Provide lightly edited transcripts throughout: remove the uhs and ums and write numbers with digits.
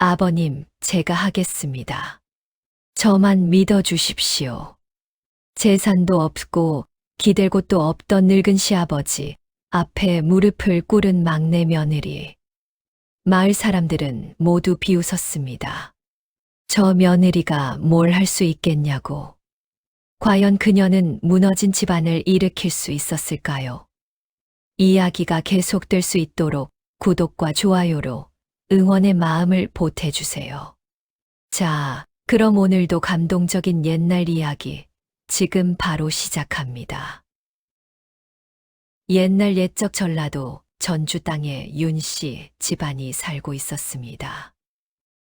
아버님, 제가 하겠습니다. 저만 믿어주십시오. 재산도 없고 기댈 곳도 없던 늙은 시아버지 앞에 무릎을 꿇은 막내 며느리. 마을 사람들은 모두 비웃었습니다. 저 며느리가 뭘 할 수 있겠냐고. 과연 그녀는 무너진 집안을 일으킬 수 있었을까요? 이야기가 계속될 수 있도록 구독과 좋아요로 응원의 마음을 보태주세요. 자, 그럼 오늘도 감동적인 옛날 이야기 지금 바로 시작합니다. 옛날 옛적 전라도 전주 땅에 윤씨 집안이 살고 있었습니다.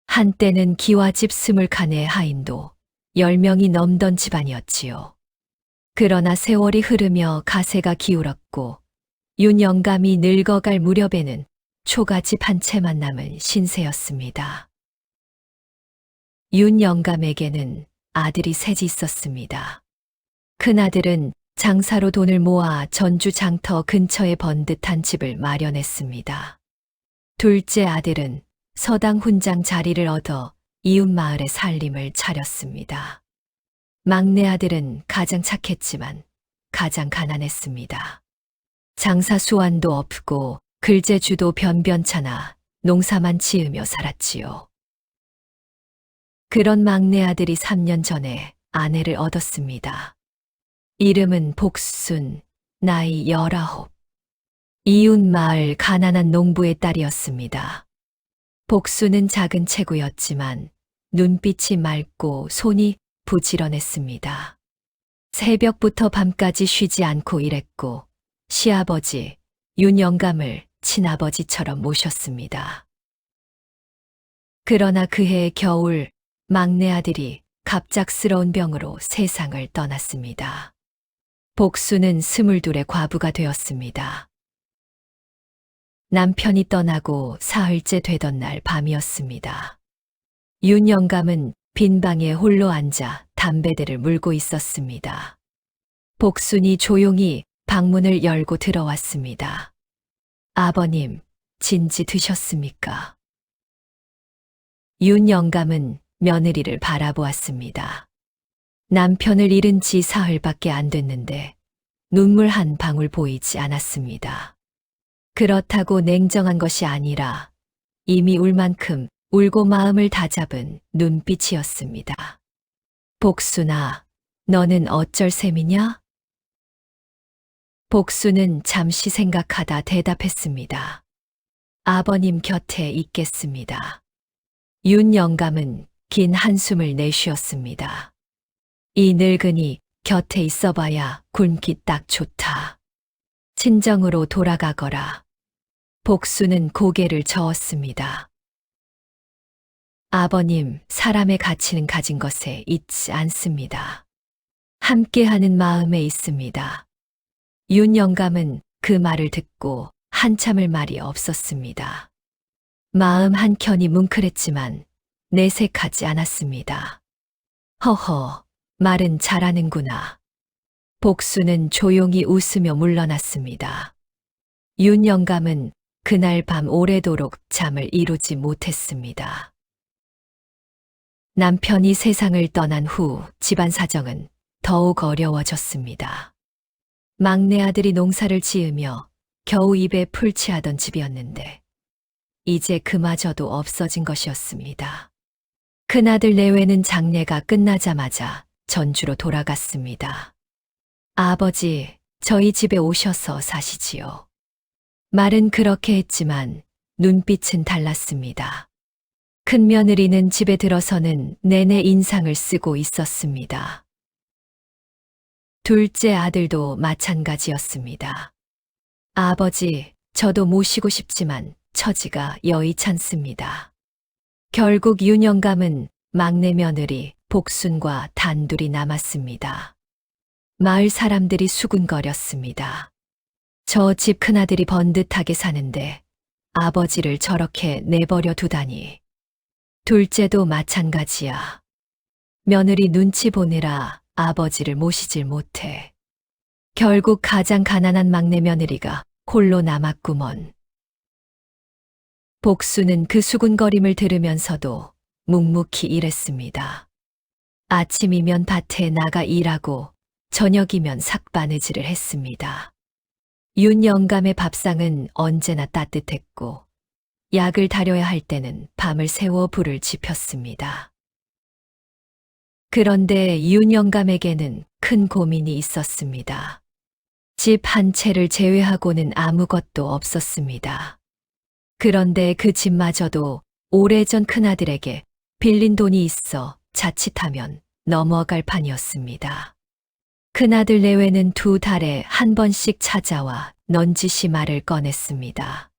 한때는 기와집 20칸의 하인도 10명이 넘던 집안이었지요. 그러나 세월이 흐르며 가세가 기울었고 윤 영감이 늙어갈 무렵에는 초가집 한 채만 남은 신세였습니다. 윤 영감에게는 아들이 셋이 있었습니다. 큰아들은 장사로 돈을 모아 전주 장터 근처에 번듯한 집을 마련했습니다. 둘째 아들은 서당 훈장 자리를 얻어 이웃 마을의 살림을 차렸습니다. 막내 아들은 가장 착했지만 가장 가난했습니다. 장사 수완도 없고 글재주도 변변찮아 농사만 지으며 살았지요. 그런 막내 아들이 3년 전에 아내를 얻었습니다. 이름은 복순, 나이 19. 이웃 마을 가난한 농부의 딸이었습니다. 복순은 작은 체구였지만 눈빛이 맑고 손이 부지런했습니다. 새벽부터 밤까지 쉬지 않고 일했고 시아버지 윤 영감을 친아버지처럼 모셨습니다. 그러나 그해 겨울 막내 아들이 갑작스러운 병으로 세상을 떠났습니다. 복수는 22의 과부가 되었습니다. 남편이 떠나고 사흘째 되던 날 밤이었습니다. 윤 영감은 빈 방에 홀로 앉아 담배대를 물고 있었습니다. 복순이 조용히 방문을 열고 들어왔습니다. 아버님, 진지 드셨습니까? 윤 영감은 며느리를 바라보았습니다. 남편을 잃은 지 사흘밖에 안 됐는데 눈물 한 방울 보이지 않았습니다. 그렇다고 냉정한 것이 아니라 이미 울 만큼 울고 마음을 다잡은 눈빛이었습니다. 복순아, 너는 어쩔 셈이냐? 복순은 잠시 생각하다 대답했습니다. 아버님 곁에 있겠습니다. 윤 영감은 긴 한숨을 내쉬었습니다. 이 늙은이 곁에 있어봐야 굶기 딱 좋다. 친정으로 돌아가거라. 복순은 고개를 저었습니다. 아버님, 사람의 가치는 가진 것에 있지 않습니다. 함께하는 마음에 있습니다. 윤 영감은 그 말을 듣고 한참을 말이 없었습니다. 마음 한켠이 뭉클했지만 내색하지 않았습니다. 허허, 말은 잘하는구나. 복수는 조용히 웃으며 물러났습니다. 윤 영감은 그날 밤 오래도록 잠을 이루지 못했습니다. 남편이 세상을 떠난 후 집안 사정은 더욱 어려워졌습니다. 막내 아들이 농사를 지으며 겨우 입에 풀칠하던 집이었는데 이제 그마저도 없어진 것이었습니다. 큰아들 내외는 장례가 끝나자마자 전주로 돌아갔습니다. 아버지, 저희 집에 오셔서 사시지요. 말은 그렇게 했지만 눈빛은 달랐습니다. 큰며느리는 집에 들어서는 내내 인상을 쓰고 있었습니다. 둘째 아들도 마찬가지였습니다. 아버지, 저도 모시고 싶지만 처지가 여의찮습니다. 결국 윤 영감은 막내 며느리 복순과 단둘이 남았습니다. 마을 사람들이 수군거렸습니다. 저 집 큰아들이 번듯하게 사는데 아버지를 저렇게 내버려 두다니. 둘째도 마찬가지야. 며느리 눈치 보느라 아버지를 모시질 못해. 결국 가장 가난한 막내 며느리가 홀로 남았구먼. 복수는 그 수군거림을 들으면서도 묵묵히 일했습니다. 아침이면 밭에 나가 일하고 저녁이면 삭바느질을 했습니다. 윤 영감의 밥상은 언제나 따뜻했고 약을 다려야 할 때는 밤을 새워 불을 지폈습니다. 그런데 윤 영감에게는 큰 고민이 있었습니다. 집 한 채를 제외하고는 아무것도 없었습니다. 그런데 그 집마저도 오래전 큰아들에게 빌린 돈이 있어 자칫하면 넘어갈 판이었습니다. 큰아들 내외는 2달에 한 번씩 찾아와 넌지시 말을 꺼냈습니다.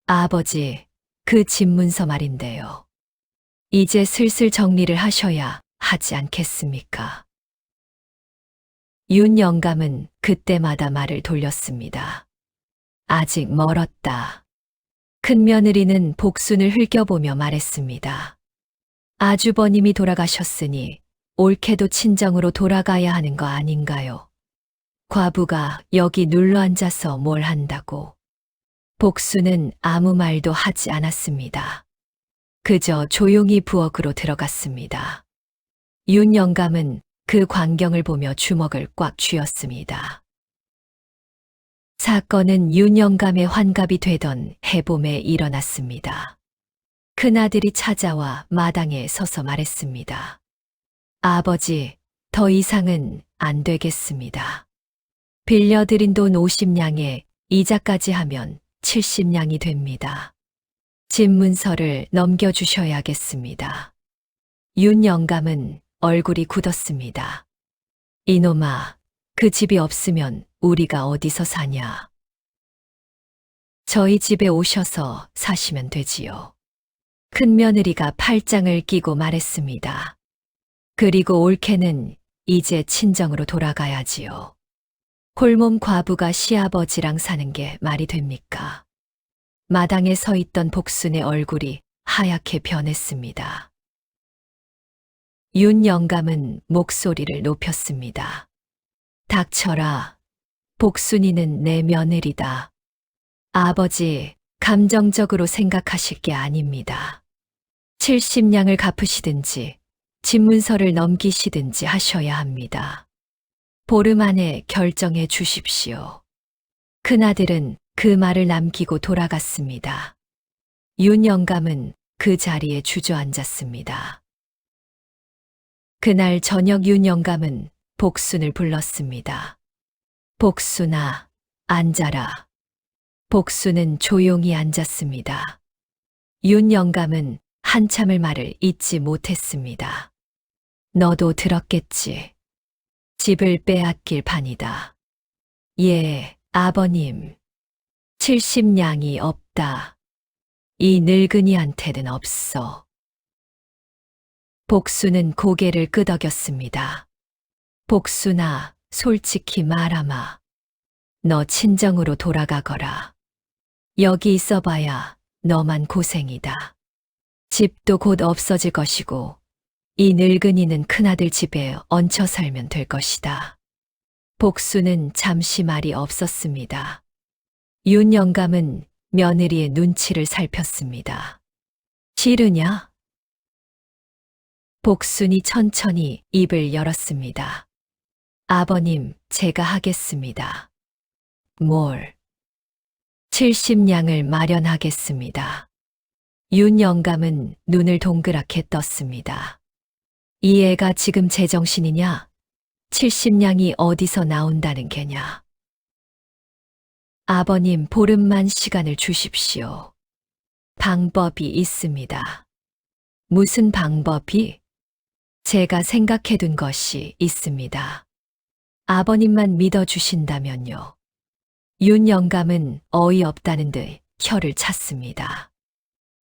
아버지, 그 집문서 말인데요. 이제 슬슬 정리를 하셔야 하지 않겠습니까? 윤 영감은 그때마다 말을 돌렸습니다. 아직 멀었다. 큰며느리는 복순을 흘겨보며 말했습니다. 아주버님이 돌아가셨으니 옳게도 친정으로 돌아가야 하는 거 아닌가요? 과부가 여기 눌러앉아서 뭘 한다고. 복순은 아무 말도 하지 않았습니다. 그저 조용히 부엌으로 들어갔습니다. 윤 영감은 그 광경을 보며 주먹을 꽉 쥐었습니다. 사건은 윤 영감의 환갑이 되던 해봄에 일어났습니다. 큰아들이 찾아와 마당에 서서 말했습니다. 아버지, 더 이상은 안 되겠습니다. 빌려드린 돈 50냥에 이자까지 하면 70냥이 됩니다. 집문서를 넘겨주셔야겠습니다. 윤 영감은 얼굴이 굳었습니다. 이놈아, 그 집이 없으면 우리가 어디서 사냐. 저희 집에 오셔서 사시면 되지요. 큰며느리가 팔짱을 끼고 말했습니다. 그리고 올케는 이제 친정으로 돌아가야지요. 홀몸 과부가 시아버지랑 사는 게 말이 됩니까? 마당에 서 있던 복순의 얼굴이 하얗게 변했습니다. 윤 영감은 목소리를 높였습니다. 닥쳐라. 복순이는 내 며느리다. 아버지, 감정적으로 생각하실 게 아닙니다. 70냥을 갚으시든지 집문서를 넘기시든지 하셔야 합니다. 보름 안에 결정해 주십시오. 큰아들은 그 말을 남기고 돌아갔습니다. 윤 영감은 그 자리에 주저앉았습니다. 그날 저녁 윤 영감은 복순을 불렀습니다. 복순아, 앉아라. 복순은 조용히 앉았습니다. 윤 영감은 한참을 말을 잇지 못했습니다. 너도 들었겠지. 집을 빼앗길 판이다. 예, 아버님. 70냥이 없다. 이 늙은이한테는 없어. 복순은 고개를 끄덕였습니다. 복순아, 솔직히 말하마. 너 친정으로 돌아가거라. 여기 있어봐야 너만 고생이다. 집도 곧 없어질 것이고 이 늙은이는 큰아들 집에 얹혀 살면 될 것이다. 복순은 잠시 말이 없었습니다. 윤 영감은 며느리의 눈치를 살폈습니다. 싫으냐? 복순이 천천히 입을 열었습니다. 아버님, 제가 하겠습니다. 뭘? 70냥을 마련하겠습니다. 윤 영감은 눈을 동그랗게 떴습니다. 이 애가 지금 제정신이냐? 70냥이 어디서 나온다는 게냐? 아버님, 보름만 시간을 주십시오. 방법이 있습니다. 무슨 방법이? 제가 생각해둔 것이 있습니다. 아버님만 믿어주신다면요. 윤 영감은 어이없다는 듯 혀를 찼습니다.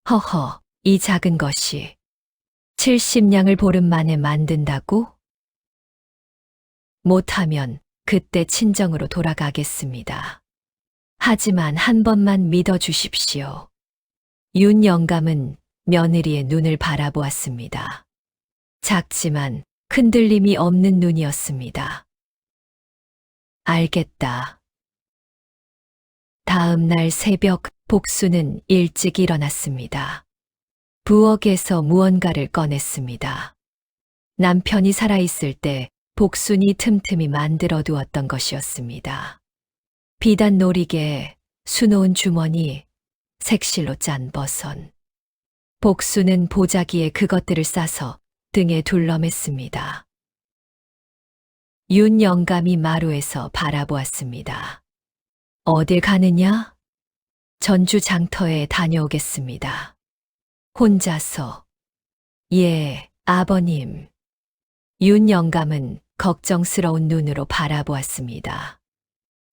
허허, 이 작은 것이 70냥을 보름 만에 만든다고? 못하면 그때 친정으로 돌아가겠습니다. 하지만 한 번만 믿어주십시오. 윤 영감은 며느리의 눈을 바라보았습니다. 작지만 흔들림이 없는 눈이었습니다. 알겠다. 다음 날 새벽 복수는 일찍 일어났습니다. 부엌에서 무언가를 꺼냈습니다. 남편이 살아있을 때 복순이 틈틈이 만들어 두었던 것이었습니다. 비단 놀이개, 수놓은 주머니, 색실로 짠 버선. 복수는 보자기에 그것들을 싸서 등에 둘러맸습니다. 윤 영감이 마루에서 바라보았습니다. 어딜 가느냐? 전주 장터에 다녀오겠습니다. 혼자서. 예, 아버님. 윤 영감은 걱정스러운 눈으로 바라보았습니다.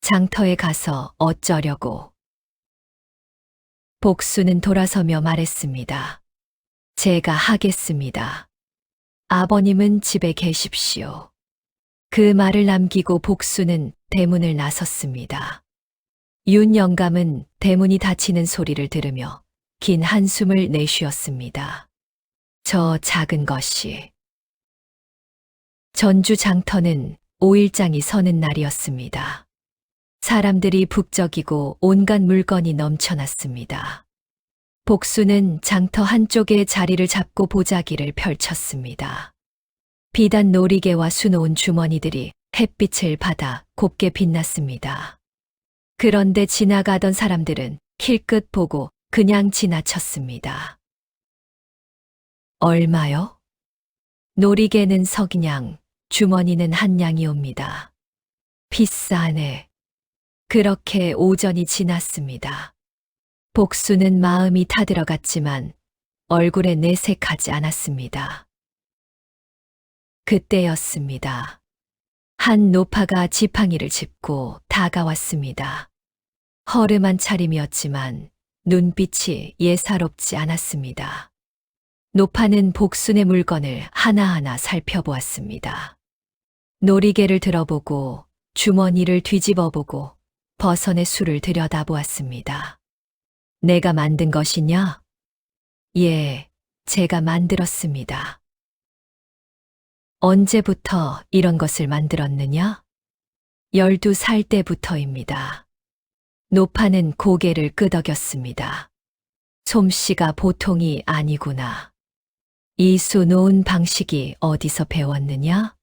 장터에 가서 어쩌려고? 복수는 돌아서며 말했습니다. 제가 하겠습니다. 아버님은 집에 계십시오. 그 말을 남기고 복수는 대문을 나섰습니다. 윤 영감은 대문이 닫히는 소리를 들으며 긴 한숨을 내쉬었습니다. 저 작은 것이. 전주 장터는 5일장이 서는 날이었습니다. 사람들이 북적이고 온갖 물건이 넘쳐났습니다. 복수는 장터 한쪽에 자리를 잡고 보자기를 펼쳤습니다. 비단 놀이개와 수놓은 주머니들이 햇빛을 받아 곱게 빛났습니다. 그런데 지나가던 사람들은 힐끗 보고 그냥 지나쳤습니다. 얼마요? 놀이개는 석냥, 주머니는 한냥이옵니다. 비싸네. 그렇게 오전이 지났습니다. 복수는 마음이 타들어갔지만 얼굴에 내색하지 않았습니다. 그때였습니다. 한 노파가 지팡이를 짚고 다가왔습니다. 허름한 차림이었지만 눈빛이 예사롭지 않았습니다. 노파는 복순의 물건을 하나하나 살펴보았습니다. 놀이개를 들어보고 주머니를 뒤집어보고 버선의 술을 들여다보았습니다. 내가 만든 것이냐? 예, 제가 만들었습니다. 언제부터 이런 것을 만들었느냐? 12살 때부터입니다. 노파는 고개를 끄덕였습니다. 솜씨가 보통이 아니구나. 이 수놓은 방식이 어디서 배웠느냐?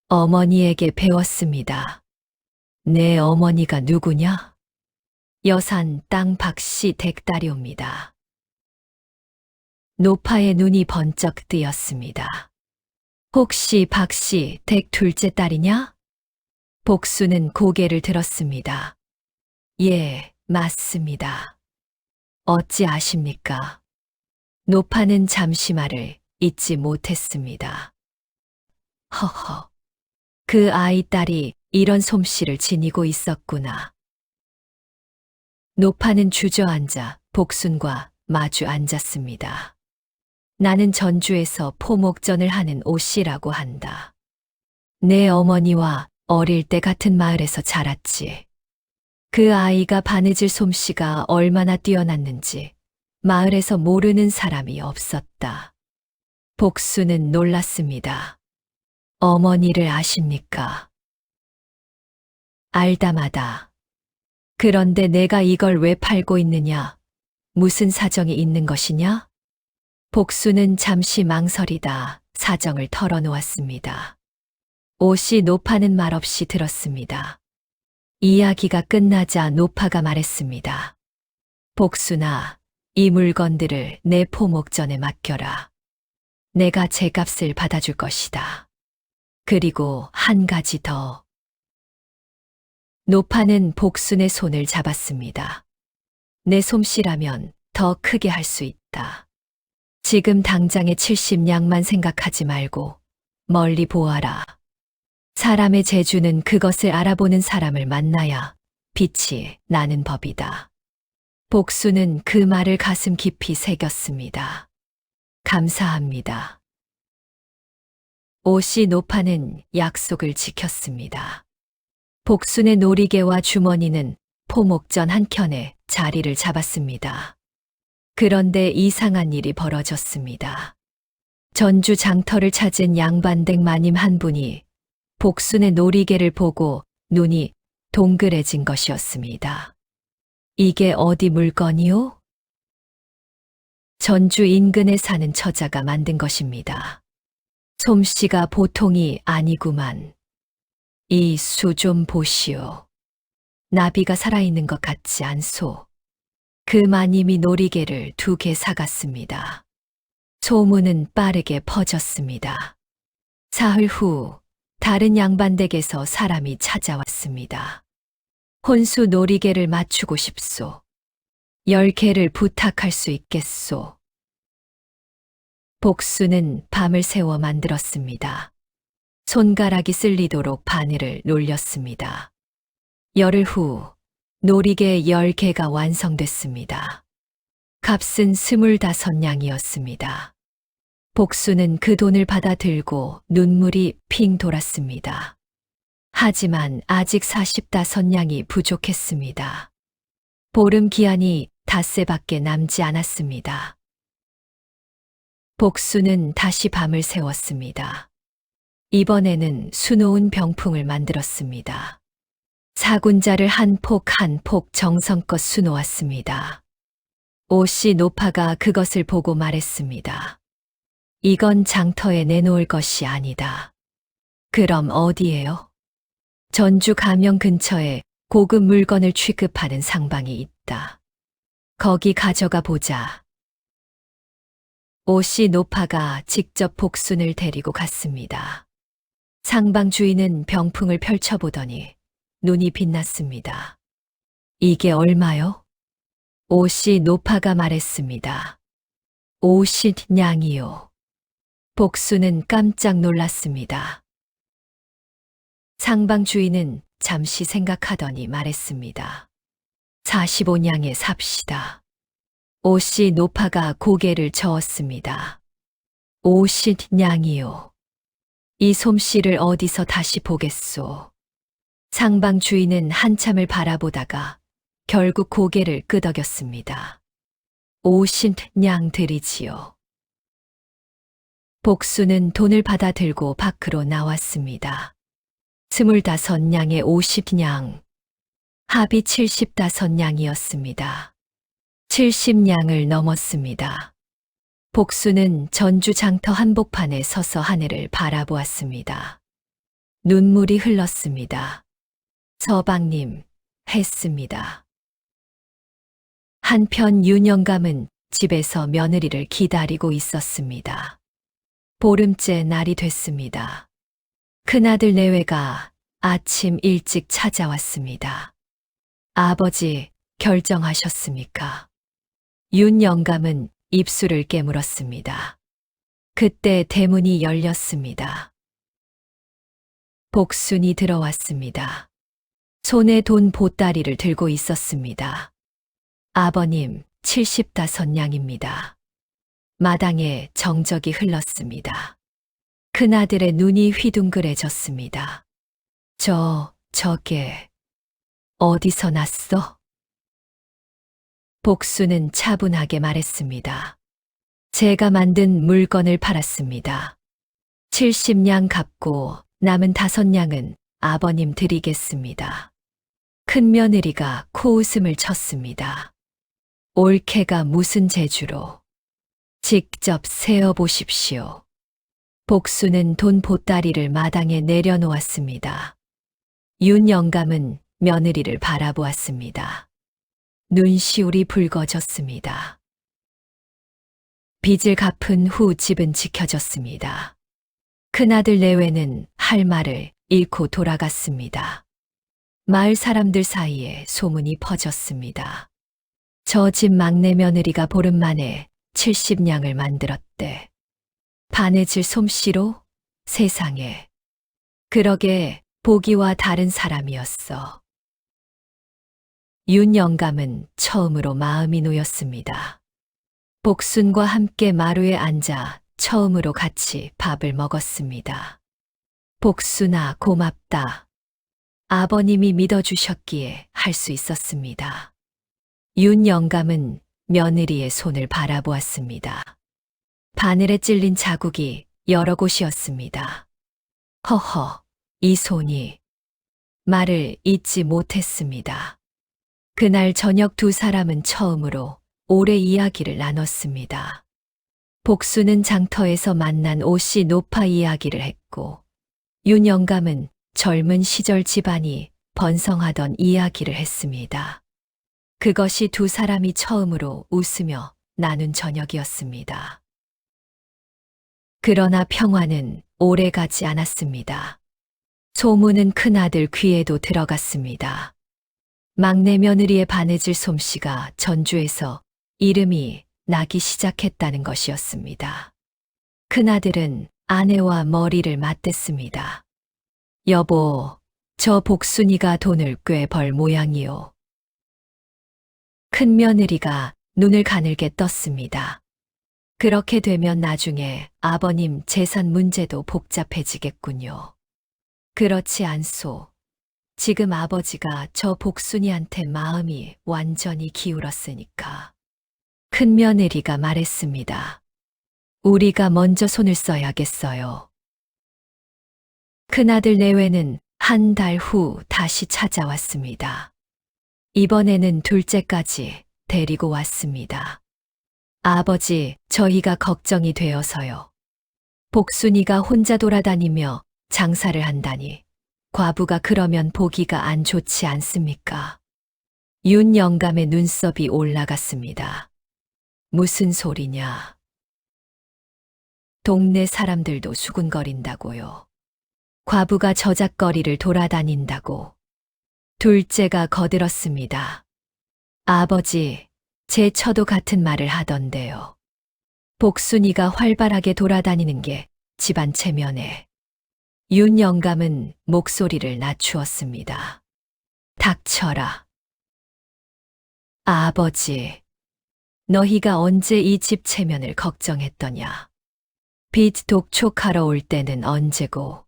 어머니에게 배웠습니다. 내 어머니가 누구냐? 여산 땅 박씨 댁딸이옵니다. 노파의 눈이 번쩍 뜨였습니다. 혹시 박씨 댁 둘째 딸이냐? 복수는 고개를 들었습니다. 예, 맞습니다. 어찌 아십니까? 노파는 잠시 말을 잊지 못했습니다. 허허, 그 아이 딸이 이런 솜씨를 지니고 있었구나. 노파는 주저앉아 복순과 마주 앉았습니다. 나는 전주에서 포목전을 하는 오씨라고 한다. 내 어머니와 어릴 때 같은 마을에서 자랐지. 그 아이가 바느질 솜씨가 얼마나 뛰어났는지 마을에서 모르는 사람이 없었다. 복수는 놀랐습니다. 어머니를 아십니까? 알다마다. 그런데 내가 이걸 왜 팔고 있느냐? 무슨 사정이 있는 것이냐? 복수는 잠시 망설이다 사정을 털어놓았습니다. 오씨 노파는 말없이 들었습니다. 이야기가 끝나자 노파가 말했습니다. 복수나 이 물건들을 내 포목전에 맡겨라. 내가 제 값을 받아줄 것이다. 그리고 한 가지 더. 노파는 복순의 손을 잡았습니다. 내 솜씨라면 더 크게 할 수 있다. 지금 당장의 70냥만 생각하지 말고 멀리 보아라. 사람의 재주는 그것을 알아보는 사람을 만나야 빛이 나는 법이다. 복수는 그 말을 가슴 깊이 새겼습니다. 감사합니다. 오씨 노파는 약속을 지켰습니다. 복순의 놀이개와 주머니는 포목전 한켠에 자리를 잡았습니다. 그런데 이상한 일이 벌어졌습니다. 전주 장터를 찾은 양반댁 마님 한 분이 복순의 놀이개를 보고 눈이 동그래진 것이었습니다. 이게 어디 물건이요? 전주 인근에 사는 처자가 만든 것입니다. 솜씨가 보통이 아니구만. 이 수 좀 보시오. 나비가 살아있는 것 같지 않소. 그 마님이 놀이개를 2개 사갔습니다. 소문은 빠르게 퍼졌습니다. 사흘 후 다른 양반댁에서 사람이 찾아왔습니다. 혼수 놀이개를 맞추고 싶소. 10개를 부탁할 수 있겠소. 복수는 밤을 새워 만들었습니다. 손가락이 쓸리도록 바늘을 놀렸습니다. 열흘 후 놀이개 10개가 완성됐습니다. 값은 25냥이었습니다. 복수는 그 돈을 받아 들고 눈물이 핑 돌았습니다. 하지만 아직 45냥이 부족했습니다. 보름 기한이 닷새밖에 남지 않았습니다. 복수는 다시 밤을 새웠습니다. 이번에는 수놓은 병풍을 만들었습니다. 사군자를 한 폭 한 폭 정성껏 수놓았습니다. 오씨 노파가 그것을 보고 말했습니다. 이건 장터에 내놓을 것이 아니다. 그럼 어디에요? 전주 가명 근처에 고급 물건을 취급하는 상방이 있다. 거기 가져가 보자. 오씨 노파가 직접 복순을 데리고 갔습니다. 상방 주인은 병풍을 펼쳐보더니 눈이 빛났습니다. 이게 얼마요? 오씨 노파가 말했습니다. 50냥이요. 복수는 깜짝 놀랐습니다. 상방 주인은 잠시 생각하더니 말했습니다. 45냥에 삽시다. 오씨 노파가 고개를 저었습니다. 50냥이요. 이 솜씨를 어디서 다시 보겠소. 상방 주인은 한참을 바라보다가 결국 고개를 끄덕였습니다. 50냥 드리지요. 복수는 돈을 받아 들고 밖으로 나왔습니다. 25냥에 50냥, 합이 75냥이었습니다. 70냥을 넘었습니다. 복수는 전주 장터 한복판에 서서 하늘을 바라보았습니다. 눈물이 흘렀습니다. 서방님, 했습니다. 한편 윤영감은 집에서 며느리를 기다리고 있었습니다. 보름째 날이 됐습니다. 큰아들 내외가 아침 일찍 찾아왔습니다. 아버지, 결정하셨습니까? 윤영감은 입술을 깨물었습니다. 그때 대문이 열렸습니다. 복순이 들어왔습니다. 손에 돈 보따리를 들고 있었습니다. 아버님, 75냥입니다. 마당에 정적이 흘렀습니다. 큰아들의 눈이 휘둥그레졌습니다. 저게, 어디서 났어? 복수는 차분하게 말했습니다. 제가 만든 물건을 팔았습니다. 70냥 갚고 남은 5냥은 아버님 드리겠습니다. 큰며느리가 코웃음을 쳤습니다. 올케가 무슨 재주로. 직접 세어보십시오. 복수는 돈 보따리를 마당에 내려놓았습니다. 윤영감은 며느리를 바라보았습니다. 눈시울이 붉어졌습니다. 빚을 갚은 후 집은 지켜졌습니다. 큰아들 내외는 할 말을 잃고 돌아갔습니다. 마을 사람들 사이에 소문이 퍼졌습니다. 저 집 막내 며느리가 보름 만에 70냥을 만들었대. 바느질 솜씨로? 세상에. 그러게 보기와 다른 사람이었어. 윤영감은 처음으로 마음이 놓였습니다. 복순과 함께 마루에 앉아 처음으로 같이 밥을 먹었습니다. 복순아, 고맙다. 아버님이 믿어주셨기에 할 수 있었습니다. 윤영감은 며느리의 손을 바라보았습니다. 바늘에 찔린 자국이 여러 곳이었습니다. 허허, 이 손이. 말을 잇지 못했습니다. 그날 저녁 두 사람은 처음으로 올해 이야기를 나눴습니다. 복수는 장터에서 만난 오씨 노파 이야기를 했고, 윤 영감은 젊은 시절 집안이 번성하던 이야기를 했습니다. 그것이 두 사람이 처음으로 웃으며 나눈 저녁이었습니다. 그러나 평화는 오래 가지 않았습니다. 소문은 큰아들 귀에도 들어갔습니다. 막내 며느리의 바느질 솜씨가 전주에서 이름이 나기 시작했다는 것이었습니다. 큰아들은 아내와 머리를 맞댔습니다. 여보, 저 복순이가 돈을 꽤 벌 모양이요. 큰 며느리가 눈을 가늘게 떴습니다. 그렇게 되면 나중에 아버님 재산 문제도 복잡해지겠군요. 그렇지 않소. 지금 아버지가 저 복순이한테 마음이 완전히 기울었으니까. 큰 며느리가 말했습니다. 우리가 먼저 손을 써야겠어요. 큰아들 내외는 한 달 후 다시 찾아왔습니다. 이번에는 둘째까지 데리고 왔습니다. 아버지, 저희가 걱정이 되어서요. 복순이가 혼자 돌아다니며 장사를 한다니 과부가 그러면 보기가 안 좋지 않습니까? 윤 영감의 눈썹이 올라갔습니다. 무슨 소리냐? 동네 사람들도 수군거린다고요. 과부가 저작거리를 돌아다닌다고. 둘째가 거들었습니다. 아버지, 제 처도 같은 말을 하던데요. 복순이가 활발하게 돌아다니는 게 집안 체면에. 윤 영감은 목소리를 낮추었습니다. 닥쳐라. 아버지, 너희가 언제 이 집 체면을 걱정했더냐? 빚 독촉하러 올 때는 언제고?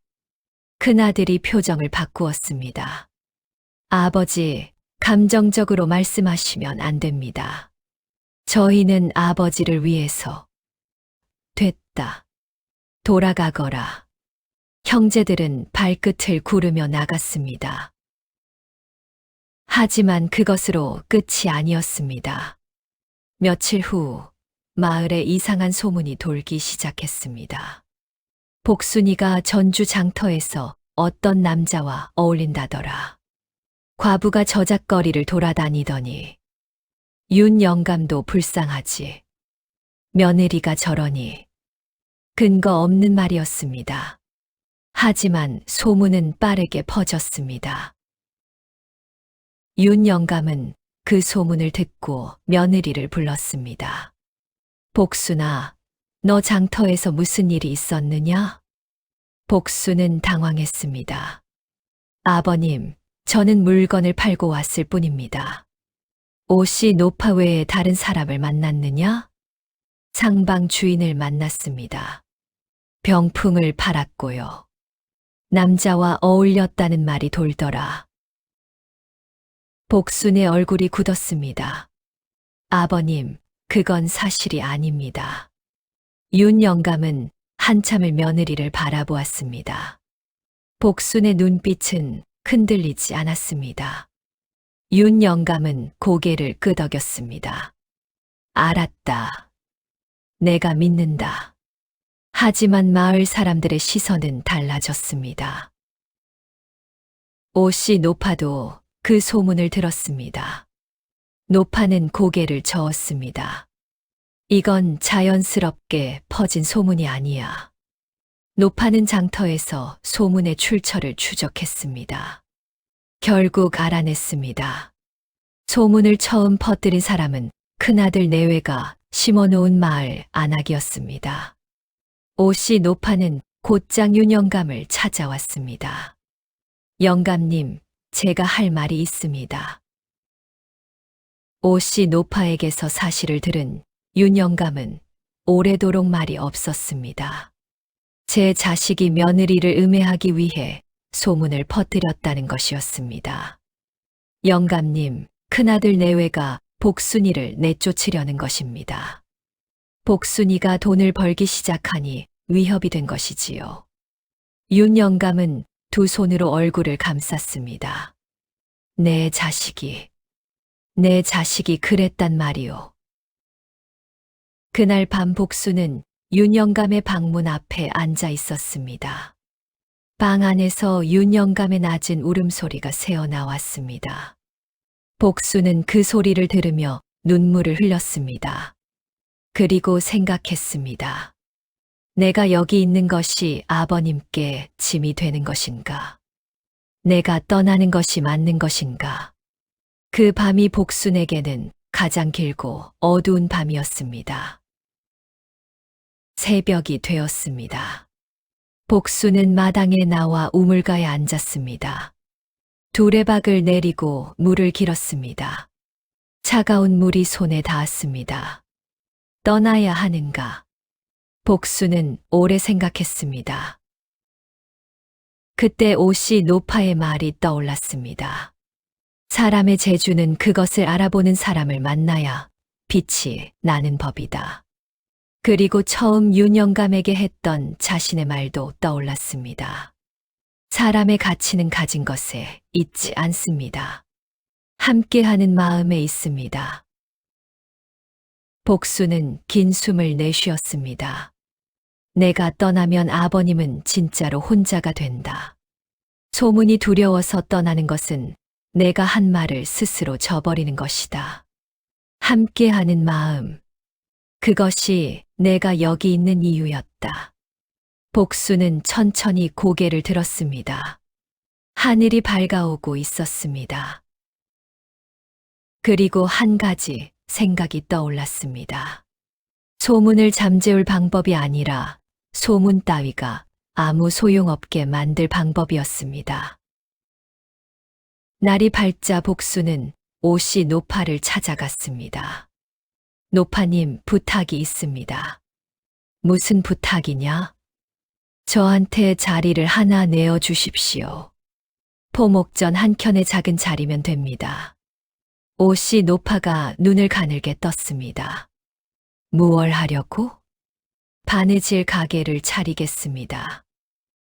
큰아들이 표정을 바꾸었습니다. 아버지, 감정적으로 말씀하시면 안 됩니다. 저희는 아버지를 위해서. 됐다. 돌아가거라. 형제들은 발끝을 구르며 나갔습니다. 하지만 그것으로 끝이 아니었습니다. 며칠 후 마을에 이상한 소문이 돌기 시작했습니다. 복순이가 전주 장터에서 어떤 남자와 어울린다더라. 과부가 저작거리를 돌아다니더니 윤 영감도 불쌍하지. 며느리가 저러니. 근거 없는 말이었습니다. 하지만 소문은 빠르게 퍼졌습니다. 윤 영감은 그 소문을 듣고 며느리를 불렀습니다. 복순아, 너 장터에서 무슨 일이 있었느냐? 복순은 당황했습니다. 아버님, 저는 물건을 팔고 왔을 뿐입니다. 오씨 노파 외에 다른 사람을 만났느냐? 상방 주인을 만났습니다. 병풍을 팔았고요. 남자와 어울렸다는 말이 돌더라. 복순의 얼굴이 굳었습니다. 아버님, 그건 사실이 아닙니다. 윤 영감은 한참을 며느리를 바라보았습니다. 복순의 눈빛은 흔들리지 않았습니다. 윤 영감은 고개를 끄덕였습니다. 알았다. 내가 믿는다. 하지만 마을 사람들의 시선은 달라졌습니다. 오씨 노파도 그 소문을 들었습니다. 노파는 고개를 저었습니다. 이건 자연스럽게 퍼진 소문이 아니야. 노파는 장터에서 소문의 출처를 추적했습니다. 결국 알아냈습니다. 소문을 처음 퍼뜨린 사람은 큰아들 내외가 심어놓은 마을 안악이었습니다. 오씨 노파는 곧장 윤 영감을 찾아왔습니다. 영감님, 제가 할 말이 있습니다. 오씨 노파에게서 사실을 들은 윤 영감은 오래도록 말이 없었습니다. 제 자식이 며느리를 음해하기 위해 소문을 퍼뜨렸다는 것이었습니다. 영감님, 큰아들 내외가 복순이를 내쫓으려는 것입니다. 복순이가 돈을 벌기 시작하니 위협이 된 것이지요. 윤 영감은 두 손으로 얼굴을 감쌌습니다. 내 자식이 내 자식이 그랬단 말이오. 그날 밤 복수는 윤영감의 방문 앞에 앉아 있었습니다. 방 안에서 윤영감의 낮은 울음소리가 새어나왔습니다. 복수는 그 소리를 들으며 눈물을 흘렸습니다. 그리고 생각했습니다. 내가 여기 있는 것이 아버님께 짐이 되는 것인가? 내가 떠나는 것이 맞는 것인가? 그 밤이 복순에게는 가장 길고 어두운 밤이었습니다. 새벽이 되었습니다. 복수는 마당에 나와 우물가에 앉았습니다. 두레박을 내리고 물을 길었습니다. 차가운 물이 손에 닿았습니다. 떠나야 하는가? 복수는 오래 생각했습니다. 그때 오씨 노파의 말이 떠올랐습니다. 사람의 재주는 그것을 알아보는 사람을 만나야 빛이 나는 법이다. 그리고 처음 윤영감에게 했던 자신의 말도 떠올랐습니다. 사람의 가치는 가진 것에 있지 않습니다. 함께하는 마음에 있습니다. 복수는 긴 숨을 내쉬었습니다. 내가 떠나면 아버님은 진짜로 혼자가 된다. 소문이 두려워서 떠나는 것은 내가 한 말을 스스로 저버리는 것이다. 함께하는 마음. 그것이 내가 여기 있는 이유였다. 복수는 천천히 고개를 들었습니다. 하늘이 밝아오고 있었습니다. 그리고 한 가지 생각이 떠올랐습니다. 소문을 잠재울 방법이 아니라 소문 따위가 아무 소용없게 만들 방법이었습니다. 날이 밝자 복수는 오씨 노파를 찾아갔습니다. 노파님, 부탁이 있습니다. 무슨 부탁이냐? 저한테 자리를 하나 내어 주십시오. 포목전 한켠의 작은 자리면 됩니다. 오씨 노파가 눈을 가늘게 떴습니다. 무얼 하려고? 바느질 가게를 차리겠습니다.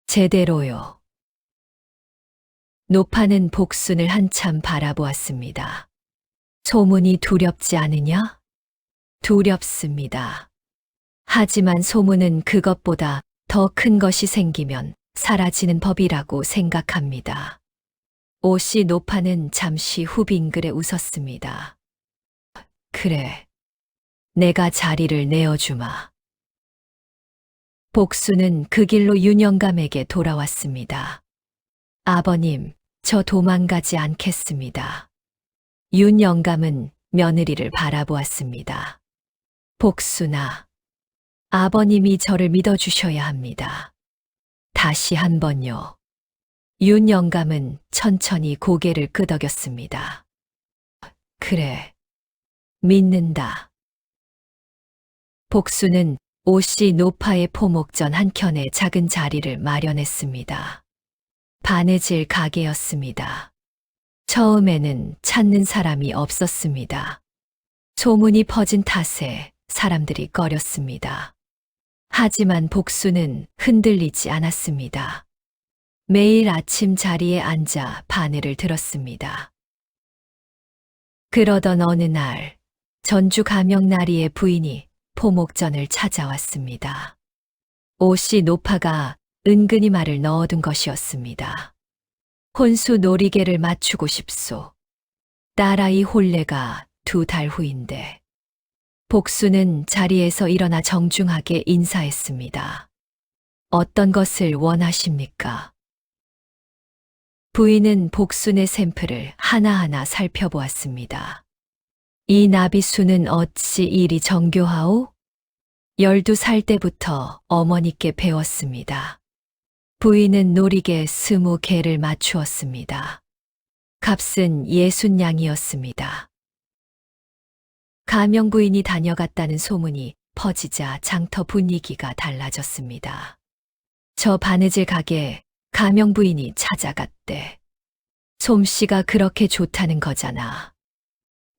제대로요. 노파는 복순을 한참 바라보았습니다. 소문이 두렵지 않으냐? 두렵습니다. 하지만 소문은 그것보다 더 큰 것이 생기면 사라지는 법이라고 생각합니다. 오씨 노파는 잠시 후 빙그레 웃었습니다. 그래, 내가 자리를 내어주마. 복수는 그 길로 윤영감에게 돌아왔습니다. 아버님, 저 도망가지 않겠습니다. 윤영감은 며느리를 바라보았습니다. 복수나, 아버님이 저를 믿어주셔야 합니다. 다시 한번요. 윤영감은 천천히 고개를 끄덕였습니다. 그래, 믿는다. 복수는 오씨 노파의 포목전 한켠에 작은 자리를 마련했습니다. 바느질 가게였습니다. 처음에는 찾는 사람이 없었습니다. 소문이 퍼진 탓에 사람들이 꺼렸습니다. 하지만 복수는 흔들리지 않았습니다. 매일 아침 자리에 앉아 바늘을 들었습니다. 그러던 어느 날, 전주 가명나리의 부인이 포목전을 찾아왔습니다. 오씨 노파가 은근히 말을 넣어둔 것이었습니다. 혼수 놀이개를 맞추고 싶소. 딸아이 혼례가 2달 후인데. 복수는 자리에서 일어나 정중하게 인사했습니다. 어떤 것을 원하십니까? 부인은 복순의 샘플을 하나하나 살펴보았습니다. 이 나비수는 어찌 이리 정교하오? 12살 때부터 어머니께 배웠습니다. 부인은 놀이개 20개를 맞추었습니다. 값은 60냥이었습니다. 가명부인이 다녀갔다는 소문이 퍼지자 장터 분위기가 달라졌습니다. 저 바느질 가게 가명부인이 찾아갔대. 솜씨가 그렇게 좋다는 거잖아.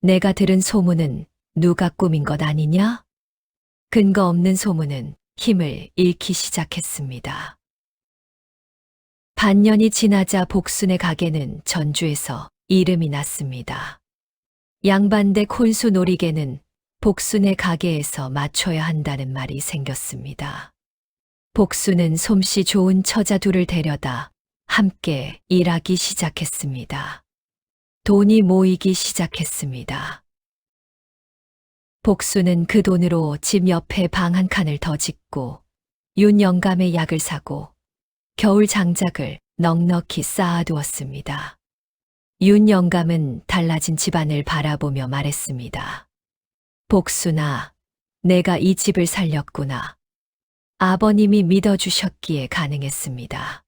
내가 들은 소문은 누가 꾸민 것 아니냐? 근거 없는 소문은 힘을 잃기 시작했습니다. 반년이 지나자 복순의 가게는 전주에서 이름이 났습니다. 양반대 콘수 놀이개는 복순의 가게에서 맞춰야 한다는 말이 생겼습니다. 복순은 솜씨 좋은 처자 둘을 데려다 함께 일하기 시작했습니다. 돈이 모이기 시작했습니다. 복순은 그 돈으로 집 옆에 방 한 칸을 더 짓고 윤 영감의 약을 사고 겨울 장작을 넉넉히 쌓아두었습니다. 윤 영감은 달라진 집안을 바라보며 말했습니다. 복순아, 내가 이 집을 살렸구나. 아버님이 믿어주셨기에 가능했습니다.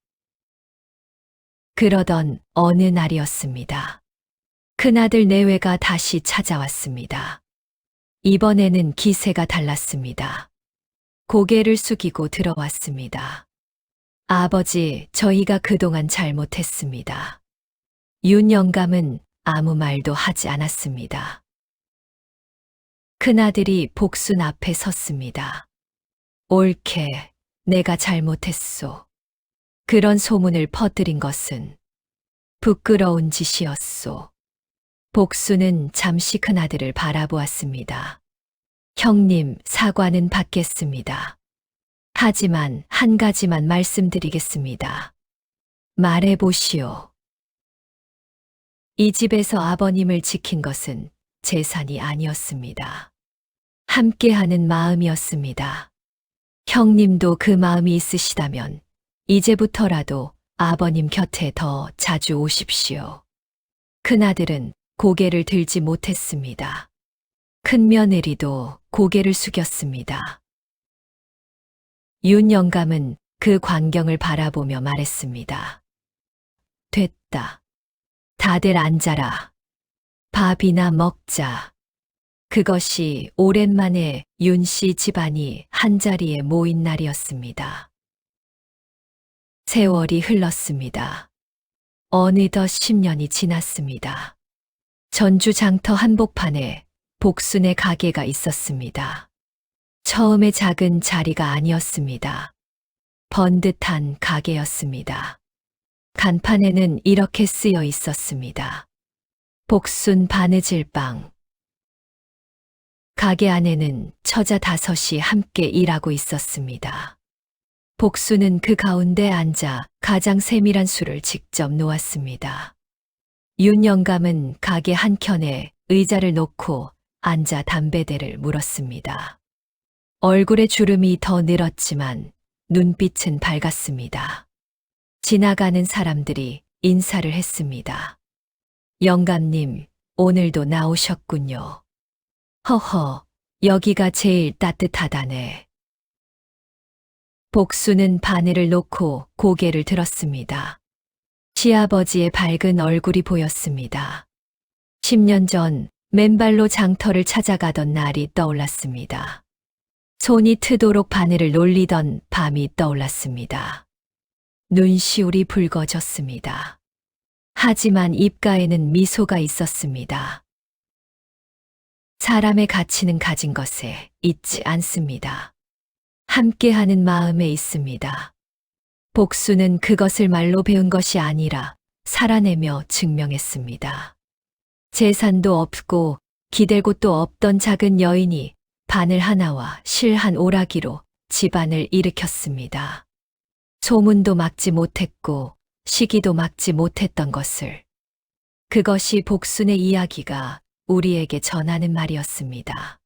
그러던 어느 날이었습니다. 큰아들 내외가 다시 찾아왔습니다. 이번에는 기세가 달랐습니다. 고개를 숙이고 들어왔습니다. 아버지, 저희가 그동안 잘못했습니다. 윤 영감은 아무 말도 하지 않았습니다. 큰아들이 복순 앞에 섰습니다. 옳게, 내가 잘못했소. 그런 소문을 퍼뜨린 것은 부끄러운 짓이었소. 복순은 잠시 큰아들을 바라보았습니다. 형님, 사과는 받겠습니다. 하지만 한 가지만 말씀드리겠습니다. 말해보시오. 이 집에서 아버님을 지킨 것은 재산이 아니었습니다. 함께하는 마음이었습니다. 형님도 그 마음이 있으시다면 이제부터라도 아버님 곁에 더 자주 오십시오. 큰아들은 고개를 들지 못했습니다. 큰며느리도 고개를 숙였습니다. 윤 영감은 그 광경을 바라보며 말했습니다. 됐다. 다들 앉아라. 밥이나 먹자. 그것이 오랜만에 윤 씨 집안이 한자리에 모인 날이었습니다. 세월이 흘렀습니다. 어느덧 10년이 지났습니다. 전주 장터 한복판에 복순의 가게가 있었습니다. 처음에 작은 자리가 아니었습니다. 번듯한 가게였습니다. 간판에는 이렇게 쓰여 있었습니다. 복순 바느질방. 가게 안에는 처자 5이 함께 일하고 있었습니다. 복순은 그 가운데 앉아 가장 세밀한 술을 직접 놓았습니다. 윤 영감은 가게 한켠에 의자를 놓고 앉아 담배대를 물었습니다. 얼굴에 주름이 더 늘었지만 눈빛은 밝았습니다. 지나가는 사람들이 인사를 했습니다. 영감님, 오늘도 나오셨군요. 허허, 여기가 제일 따뜻하다네. 복순은 바늘을 놓고 고개를 들었습니다. 시아버지의 밝은 얼굴이 보였습니다. 10년 전 맨발로 장터를 찾아가던 날이 떠올랐습니다. 손이 트도록 바늘을 놀리던 밤이 떠올랐습니다. 눈시울이 붉어졌습니다. 하지만 입가에는 미소가 있었습니다. 사람의 가치는 가진 것에 있지 않습니다. 함께하는 마음에 있습니다. 복수는 그것을 말로 배운 것이 아니라 살아내며 증명했습니다. 재산도 없고 기댈 곳도 없던 작은 여인이 바늘 하나와 실 한 오라기로 집안을 일으켰습니다. 소문도 막지 못했고 시기도 막지 못했던 것을. 그것이 복순의 이야기가 우리에게 전하는 말이었습니다.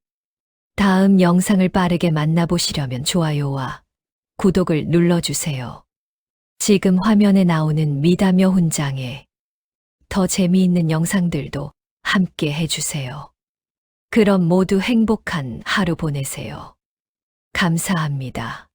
다음 영상을 빠르게 만나보시려면 좋아요와 구독을 눌러주세요. 지금 화면에 나오는 미다며 훈장에 더 재미있는 영상들도 함께 해주세요. 그럼 모두 행복한 하루 보내세요. 감사합니다.